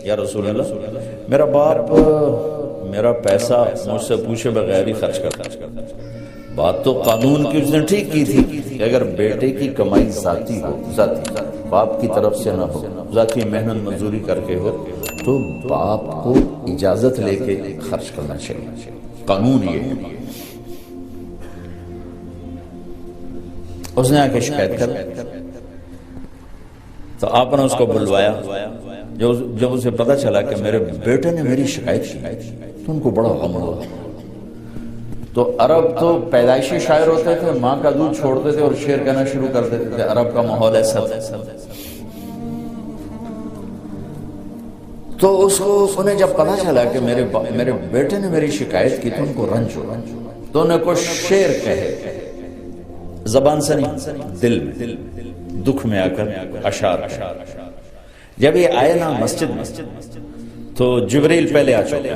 یا رسول اللہ میرا باپ میرا پیسہ مجھ سے پوچھے بغیر ہی خرچ کرتا. بات تو قانون کی اس نے ٹھیک کی تھی کہ اگر بیٹے کی کمائی ذاتی ہو، ذاتی باپ کی طرف سے نہ ہو، ذاتی محنت مزدوری کر کے ہو، تو باپ کو اجازت لے کے خرچ کرنا چاہیے. قانون یہ ہے. اس نے آ کے شکایت کر، تو آپ نے اس کو بلوایا. جب اسے پتہ چلا کہ میرے بیٹے نے میری شکایت کی تو ان کو بڑا غم ہوا. تو عرب تو پیدائشی شاعر ہوتے تھے، ماں کا دودھ چھوڑتے تھے اور شعر کہنا شروع کر دیتے تھے. عرب کا ماحول ایسا تھا. تو اس کو انہیں جب پتہ چلا کہ میرے بیٹے نے میری شکایت کی تو ان کو رنج ہوا. تو انہیں کچھ شعر کہے، زبان سے نہیں، دل میں، دکھ میں آ کر اشعار. جب یہ آئے نا مسجد میں تو جبریل پہلے آ چکے.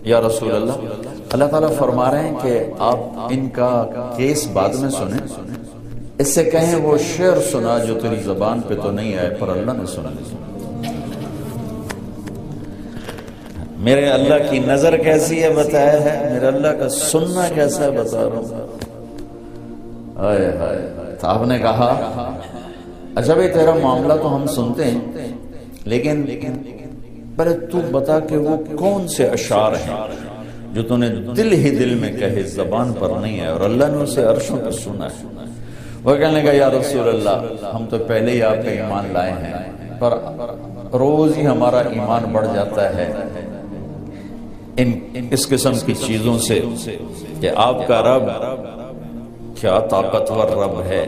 یا رسول اللہ تعالیٰ فرما رہے ہیں کہ آپ ان کا کیس بعد میں سنیں، اس سے کہیں وہ شعر سنا جو تیری زبان پہ تو نہیں آئے پر اللہ نے سنا. میرے اللہ کی نظر کیسی ہے بتایا ہے، میرے اللہ کا سننا کیسا ہے بتا رہا ہوں. تو آپ نے کہا اچھا بھائی تیرا معاملہ تو ہم سنتے ہیں، لیکن پہلے تو بتا کہ وہ کون سے اشعار ہیں جو تو نے دل ہی دل میں کہے، زبان پر نہیں ہے اور اللہ نے اسے عرشوں پر سنا ہے. وہ کہنے لگا یا رسول اللہ ہم تو پہلے ہی آپ کا ایمان لائے ہیں، پر روز ہی ہمارا ایمان بڑھ جاتا ہے اس قسم کی چیزوں سے کہ آپ کا رب کیا طاقتور رب ہے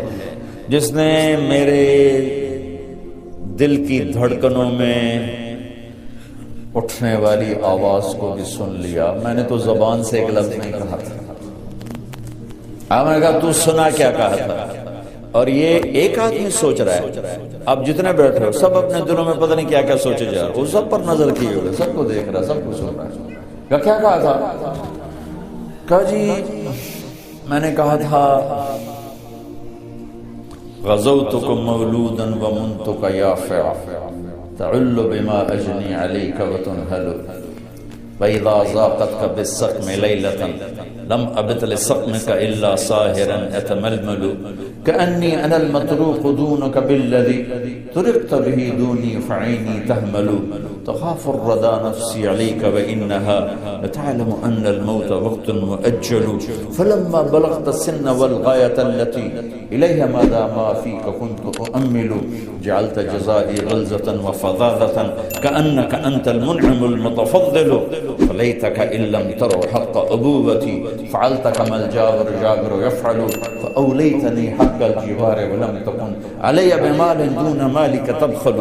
جس نے میرے دل کی دھڑکنوں میں اٹھنے والی آواز کو بھی سن لیا. میں نے تو زبان سے ایک لفظ نہیں کہا تھا. میں نے کہا تو سنا کیا کہا تھا. اور یہ ایک آدمی سوچ رہا ہے، اب جتنے بیٹھے ہو سب اپنے دلوں میں پتہ نہیں کیا کیا سوچے جا رہے، وہ سب پر نظر کیے ہوئے، سب کو دیکھ رہا، سب کو سن رہا. کیا کہا تھا؟ کہا جی میں نے کہا تھا غزوتکم مولودا ومنتک یافع تعل بما اجنی علیک وتنہل وَإِذَا ضَاقَتْكَ بِالسَّقْمِ لَيْلَةً لَمْ أَبِتْ لِسَقْمِكَ إِلَّا صَاهِرًا أَتَمَلْمَلُ كَأَنِّي أَنَا الْمَطْرُوقُ دُونَكَ بِالَّذِي تُرِقْتَ بِهِ دُونِي فَعَيْنِي تَهْمَلُ تَخَافُ الرَّدَى نَفْسِي عَلَيْكَ وَإِنَّهَا لَتَعْلَمُ أَنَّ الْمَوْتَ وَقْتٌ مُؤَجَّلُ فَلَمَّا بَلَغْتَ السِّنَّ وَالْغَايَةَ الَّتِي إِلَيْهَا مَدَى مَا فِيكَ كُنْتُ أُؤَمِّلُ جعلت جزائي غلظة وفظاظة كأنك أنت المنعم المتفضل فليتك إن لم تروا حق أبوتي فعلت كما الجابر يفعل فأوليتني حق الجوار ولم تكن علي بمال دون مالك تبخل.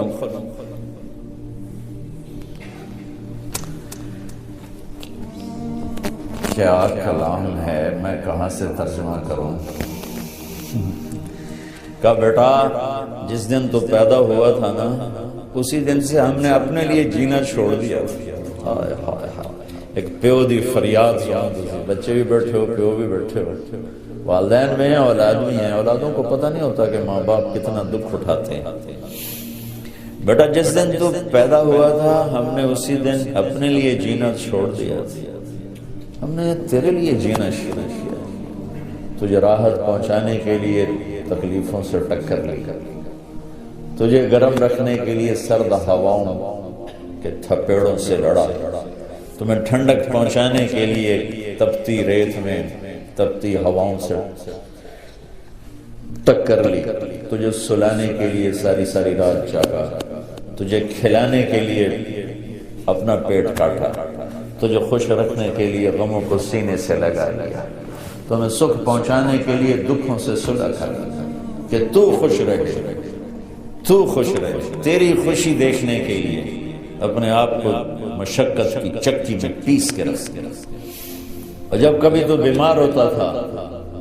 کیا کلام ہے، میں کہاں سے ترجمہ کروں. کہا بیٹا جس دن تو پیدا ہوا تھا نا اسی دن سے ہم نے اپنے لیے جینا چھوڑ دیا. ایک پیو دی فریاد سن، بچے بھی بیٹھے ہو، پیو بھی بیٹھے ہو، والدین میں ہیں، اولاد بھی ہیں. اولادوں کو پتہ نہیں ہوتا کہ ماں باپ کتنا دکھ اٹھاتے ہیں. بیٹا جس دن تو پیدا ہوا تھا ہم نے اسی دن اپنے لیے جینا چھوڑ دیا. ہم نے تیرے لیے جینا شروع کیا، تجھے راحت پہنچانے کے لیے تکلیفوں سے ٹکر لی، تجھے گرم رکھنے کے لیے سرد ہواؤں کے تھپیڑوں سے لڑا، تمہیں ٹھنڈک پہنچانے کے لیے تپتی ریت میں تپتی ہواؤں سے ٹکر لی، تجھے سلانے کے لیے ساری ساری رات جاگا، تجھے کھلانے کے لیے اپنا پیٹ کاٹا، تجھے خوش رکھنے کے لیے غموں کو سینے سے لگا لیا، تمہیں سکھ پہنچانے کے لیے دکھوں سے صلح کر کہ تو خوش رہے، تو خوش رہے. تیری خوشی دیکھنے کے لیے اپنے آپ کو مشقت کی چکی میں پیس کے رکھ. اور جب کبھی تو بیمار ہوتا تھا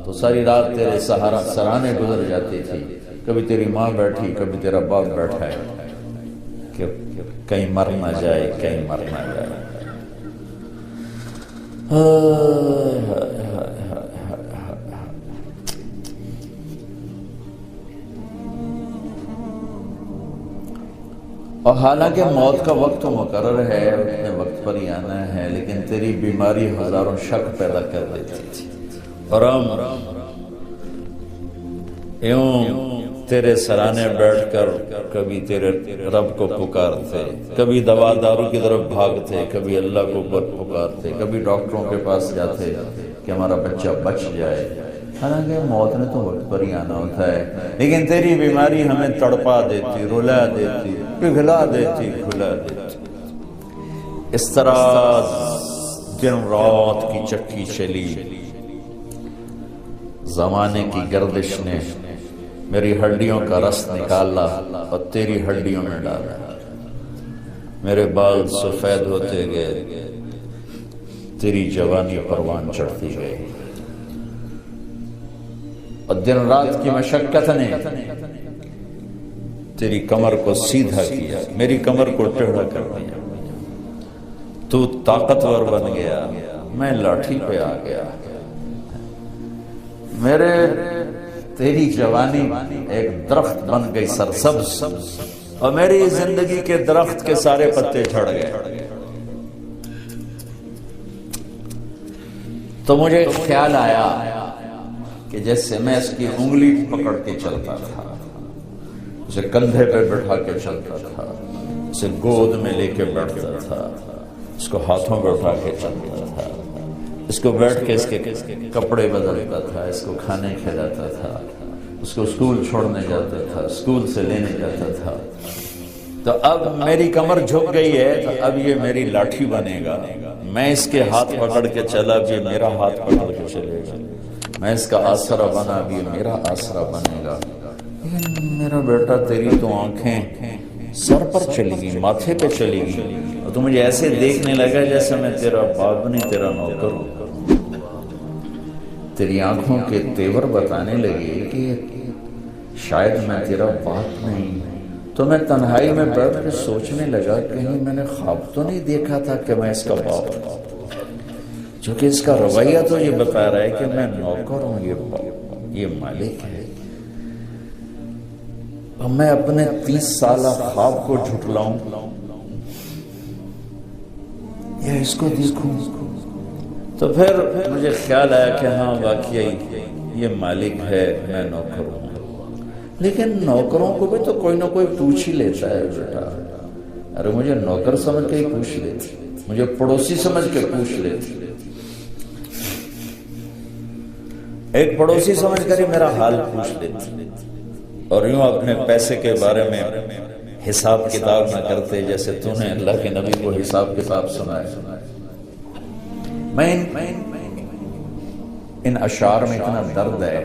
تو ساری رات تیرے سرانے گزر جاتی تھی. کبھی تیری ماں بیٹھی، کبھی تیرا باپ بیٹھا ہے کہ کہیں مر نہ جائے، کہیں مر نہ جائے. اور حالانکہ موت کا وقت تو مقرر ہے، اتنے وقت پر ہی آنا ہے، لیکن تیری بیماری ہزاروں شک پیدا کر دیتی تھی، اور ہم یوں تیرے سرانے بیٹھ کر کبھی تیرے رب کو پکارتے، کبھی دوا دارو کی طرف بھاگتے، کبھی اللہ کو پکارتے، کبھی ڈاکٹروں کے پاس جاتے کہ ہمارا بچہ بچ جائے، حالانکہ موت نے تو وقت پر ہی آنا ہوتا ہے، لیکن تیری بیماری ہمیں تڑپا دیتی، رلا دیتی، پگھلا دیتی، کھلا دیتی۔ اس طرح دن رات کی چکی چلی، زمانے کی گردش نے میری ہڈیوں کا رس نکالا اور تیری ہڈیوں میں ڈالا، میرے بال سفید ہوتے گئے، تیری جوانی پروان چڑھتی گئی، اور دن رات کی مشقت نے تیری کمر کو سیدھا کیا، میری کمر کو ٹیڑھا کر دیا، تو طاقتور بن گیا، میں لاٹھی پہ آ گیا، میرے تیری جوانی ایک درخت بن گئی سرسبز، اور میری زندگی کے درخت کے سارے پتے جھڑ گئے۔ تو مجھے خیال آیا کہ جیسے میں اس کی انگلی پکڑ کے چلتا تھا، اسے کندھے پہ بٹھا کے چلتا تھا، اسے گود میں لے کے بیٹھتا تھا، اس کو ہاتھوں پہ اٹھا کے چلتا تھا، اس کو بیٹھ کے اس کے کپڑے بدلتا تھا، اس کو کھانے کھلاتا تھا، اس کو اسکول چھوڑنے جاتا تھا، اسکول سے لینے جاتا تھا۔ تو اب میری کمر جھک گئی ہے، تو اب یہ میری لاٹھی بنے گا، میں اس کے ہاتھ پکڑ کے چلا، اب یہ میرا ہاتھ پکڑ کے چلے گا، میں اس کا آسرا بنا، اب یہ میرا آسرا بنے گا۔ لیکن میرا بیٹا تیری تو آنکھیں سر پر چلی گئی، ماتھے پہ چلی گئی، اور تو مجھے ایسے دیکھنے لگا جیسے میں تیرا باپ نہیں، تیرا نوکر ہوں۔ تیری آنکھوں کے تیور بتانے لگے کہ شاید میں تیرا باپ نہیں، تو میں تنہائی میں بیٹھ کے سوچنے لگا کہیں میں نے خواب تو نہیں دیکھا تھا کہ میں اس کا باپ ہوں، چونکہ اس کا رویہ تو یہ بتا رہا ہے کہ میں نوکر ہوں، یہ مالک ہے، اور میں اپنے 30 سالہ خواب کو جھٹلاؤں یا اس کو دیکھوں؟ تو پھر مجھے خیال آیا کہ ہاں واقعی یہ مالک ہے، میں نوکر ہوں، لیکن نوکروں کو بھی تو کوئی نہ کوئی پوچھ ہی لیتا ہے بیٹا، ارے مجھے نوکر سمجھ کے ہی پوچھ لیتی، مجھے پڑوسی سمجھ کے پوچھ لیتی، ایک پڑوسی سمجھ کر ہی میرا حال پوچھ لیتی، اور یوں اپنے پیسے کے بارے میں حساب کتاب نہ کرتے جیسے تو نے اللہ کے نبی کو حساب کتاب سنایا۔ میں ان اشعار میں اتنا درد ہے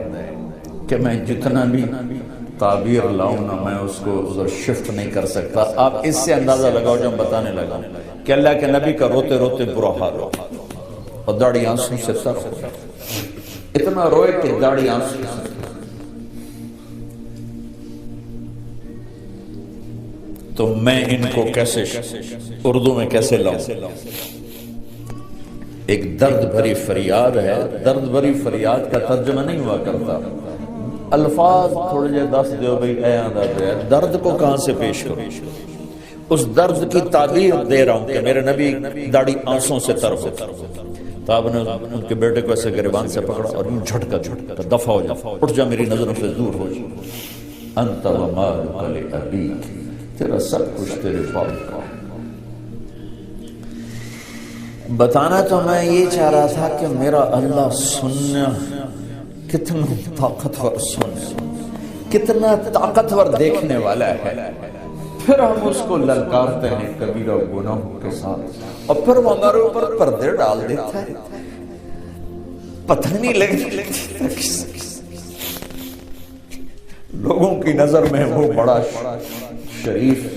کہ میں جتنا بھی تعبیر لاؤں نہ میں اس کو ادھر شفٹ نہیں کر سکتا۔ آپ اس سے اندازہ لگاؤ جو ہم بتانے لگا کہ اللہ کے نبی کا روتے روتے برا حال ہو اور داڑھی آنسوں سے سر ہو، اتنا روئے کہ داڑھی آنسوں سے۔ تو میں ان کو کیسے اردو میں کیسے لاؤں؟ ایک درد بھری فریاد ہے، درد بھری فریاد کا ترجمہ نہیں ہوا کرتا، الفاظ تھوڑے جے دس دیو بھئی اے آندہ پہ، درد کو کہاں سے پیش کرو؟ اس درد کی تعبیر دے رہا ہوں کہ میرے نبی داڑھی آنسوں سے تر ہوتا۔ تو آپ نے ان کے بیٹے کو ایسے گریبان سے پکڑا اور یوں جھٹکا دفع ہو جا، اٹھ جا، میری نظروں سے دور ہو جا، انت و مالک لابیک، تیرا سب کچھ تیرے باپ کا۔ بتانا تو میں یہ چاہ رہا تھا کہ میرا اللہ سننا کتنا طاقتور، سننا کتنا طاقتور دیکھنے والا ہے، پھر ہم اس کو للکارتے ہیں کبیرہ گناہوں کے ساتھ، اور پھر وہ ہمارے اوپر پردے ڈال دیتا ہے، پتہ نہیں لگتا لوگوں کی نظر میں وہ بڑا شریف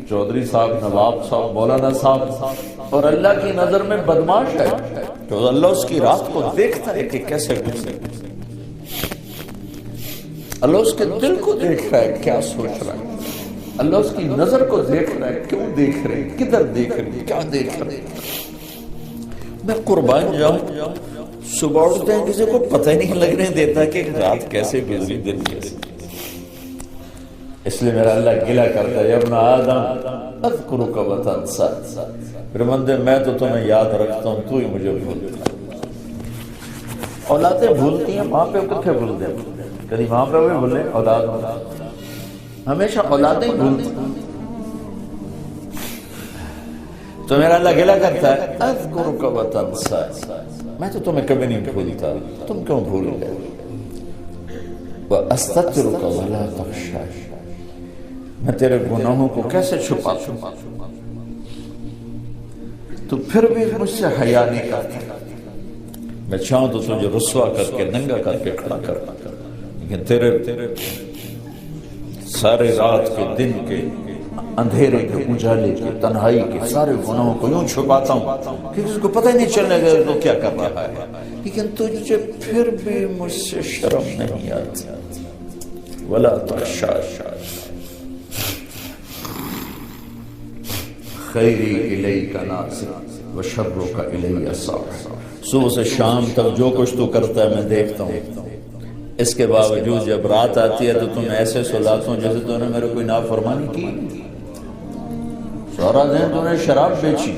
چودھری صاحب، نواب صاحب، مولانا صاحب، اور اللہ کی نظر میں بدماش ہے، تو اللہ اس کی رات کو دیکھتا ہے کہ کیسے گزرے، اللہ اس کے دل کو دیکھ رہا ہے کیا سوچ رہا ہے، اللہ اس کی نظر کو دیکھ رہا ہے، کیوں دیکھ رہے، کدھر دیکھ رہے، کیا دیکھ رہے۔ میں قربان جاؤں، صبح اٹھتے ہیں کسی کو پتہ نہیں لگنے دیتا کہ رات کیسے گزری، دن کیسے، اس لیے میرا اللہ گلہ کرتا ہے ابن آدم اذکرک وتنسا، پھر بندے میں تو تمہیں یاد رکھتا ہوں تو ہی مجھے بھولتا ہے۔ اولادیں بھولتی ہیں، ماں پہ کتنے بھولتے ہیں؟ کبھی ماں پہ بھی بھولے اولاد ہمیشہ اولادیں ہی بھولتی ہیں۔ تو میرا اللہ گلہ کرتا ہے اذکرک وتنسا، میں تو تمہیں کبھی نہیں بھولتا، تم کیوں بھول گئے؟ وَأَسْتَغْفِرُكَ وَلَا تَخْشَىٰ، میں تیرے گناہوں کو کیسے چھپاتا ہوں، تو پھر بھی مجھ سے حیا نہیں کرتا۔ میں چاہوں تو تجھے رسوا کر کے ننگا کر کے کھڑا کر، لیکن تیرے سارے رات کے دن کے اندھیرے کے اجالے کے تنہائی کے سارے گناہوں کو یوں چھپاتا ہوں کہ کسی کو پتہ ہی نہیں چلنے گا تو کیا کر رہا ہے، لیکن تجھے پھر بھی مجھ سے شرم نہیں آتی۔ ولا تخشى خیری الیک ناظر وشرک الی صاحب، صبح سے شام تک جو کچھ تو کرتا ہے میں دیکھتا ہوں، اس کے باوجود جب رات آتی ہے تو تم ایسے سلاتا ہوں جیسے تو نے میرے کوئی نافرمانی کی۔ سارا دن تو نے شراب بیچی،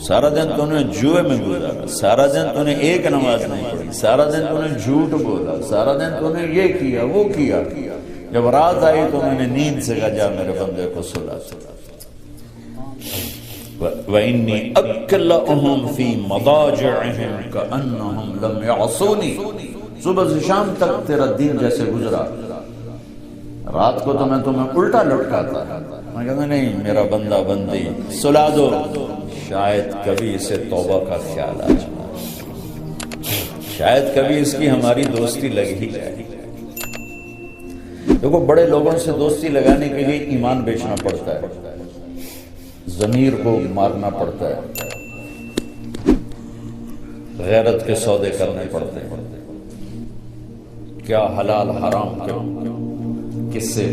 سارا دن تو نے جوئے میں گزارا، سارا دن تو نے ایک نماز نہیں پڑھی، سارا دن تو نے جھوٹ بولا، سارا دن تو نے یہ کیا وہ کیا، جب رات آئی تو میں نے نیند سے کہا جا میرے بندے کو سلا۔ وَإِنِّي أَكْلَأُهُمْ فِي مَضَاجِعِهِمْ كَأَنَّهُمْ لَمْ يَعْصُونِي، صبح سے شام تک تیرا دن جیسے گزرا، رات کو تو میں تمہیں الٹا لٹکاتا، میں کہتا نہیں میرا بندہ بندی سلا دو، شاید کبھی اسے توبہ کا خیال آ جائے، شاید کبھی اس کی ہماری دوستی لگ ہی جائے۔ دیکھو بڑے لوگوں سے دوستی لگانے کے لیے ایمان بیچنا پڑتا ہے، ضمیر کو مارنا پڑتا ہے، غیرت کے سودے کرنے پڑتے ہیں، کیا حلال حرام کس سے